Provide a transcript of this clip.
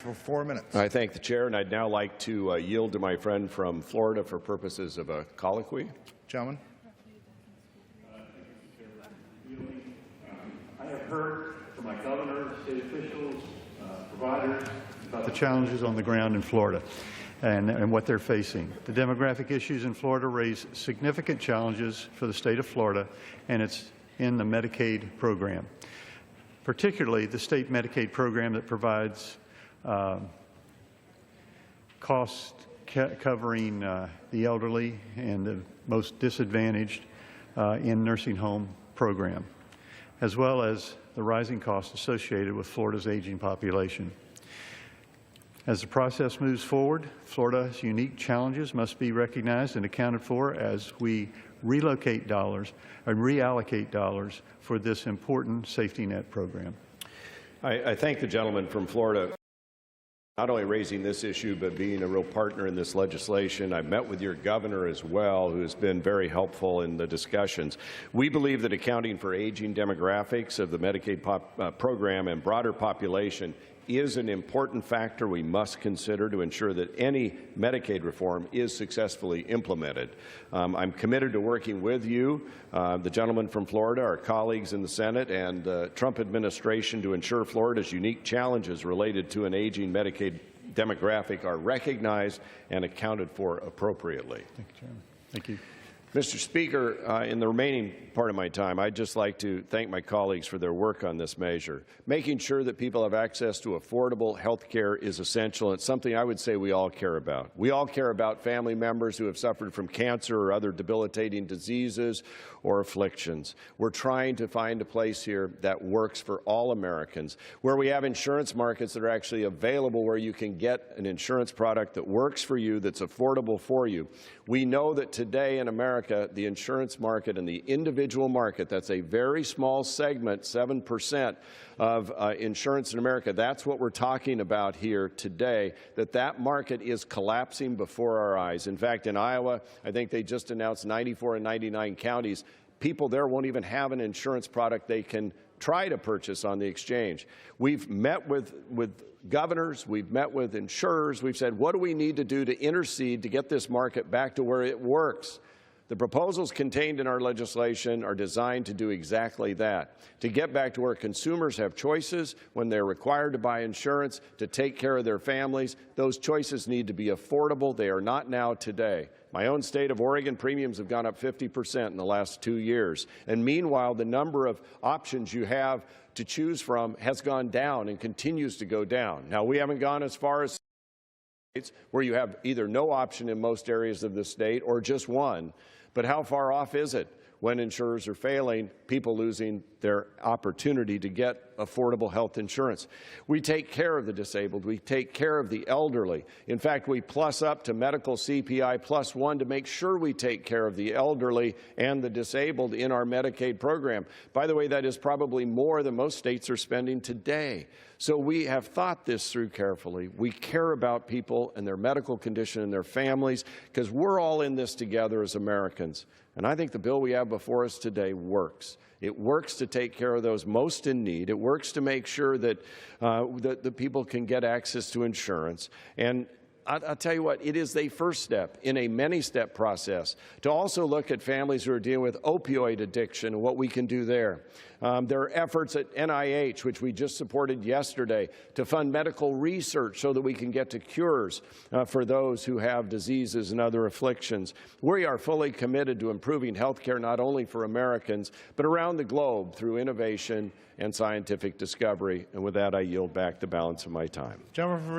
For 4 minutes. I thank the chair, and I'd now like to yield to my friend from Florida for purposes of a colloquy. Gentleman. I have heard from my governor, state officials, providers about the challenges on the ground in Florida and what they're facing. The demographic issues in Florida raise significant challenges for the state of Florida, and it's in the Medicaid program, particularly the state Medicaid program that provides cost covering the elderly and the most disadvantaged in nursing home program, as well as the rising costs associated with Florida's aging population. As the process moves forward, Florida's unique challenges must be recognized and accounted for as we relocate dollars and reallocate dollars for this important safety net program. I thank the gentleman from Florida not only raising this issue, but being a real partner in this legislation. I've met with your governor as well, who has been very helpful in the discussions. We believe that accounting for aging demographics of the Medicaid program and broader population is an important factor we must consider to ensure that any Medicaid reform is successfully implemented. I'm committed to working with you, the gentleman from Florida, our colleagues in the Senate, and the Trump administration to ensure Florida's unique challenges related to an aging Medicaid demographic are recognized and accounted for appropriately. Thank you, Chairman. Thank you. Mr. Speaker, in the remaining part of my time, I'd just like to thank my colleagues for their work on this measure. Making sure that people have access to affordable health care is essential. It's something I would say we all care about. We all care about family members who have suffered from cancer or other debilitating diseases or afflictions. We're trying to find a place here that works for all Americans, where we have insurance markets that are actually available, where you can get an insurance product that works for you, that's affordable for you. We know that today in America, the insurance market and the individual market, that's a very small segment, 7% of insurance in America. That's what we're talking about here today, that market is collapsing before our eyes. In fact, in Iowa, I think they just announced 94 and 99 counties. People there won't even have an insurance product they can try to purchase on the exchange. We've met with governors, we've met with insurers, we've said, what do we need to do to intercede to get this market back to where it works? The proposals contained in our legislation are designed to do exactly that, to get back to where consumers have choices when they're required to buy insurance to take care of their families. Those choices need to be affordable. They are not now today. My own state of Oregon, premiums have gone up 50% in the last 2 years. And meanwhile, the number of options you have to choose from has gone down and continues to go down. Now, we haven't gone as far as states where you have either no option in most areas of the state or just one. But how far off is it when insurers are failing, people losing their opportunity to get affordable health insurance? We take care of the disabled. We take care of the elderly. In fact, we plus up to medical CPI +1 to make sure we take care of the elderly and the disabled in our Medicaid program. By the way, that is probably more than most states are spending today. So we have thought this through carefully. We care about people and their medical condition and their families because we're all in this together as Americans. And I think the bill we have before us today works. It works to take care of those most in need. It works to make sure that the people can get access to insurance. And I'll tell you what, it is the first step in a many-step process to also look at families who are dealing with opioid addiction and what we can do there. There are efforts at NIH, which we just supported yesterday, to fund medical research so that we can get to cures for those who have diseases and other afflictions. We are fully committed to improving health care not only for Americans, but around the globe through innovation and scientific discovery. And with that, I yield back the balance of my time. Gentleman from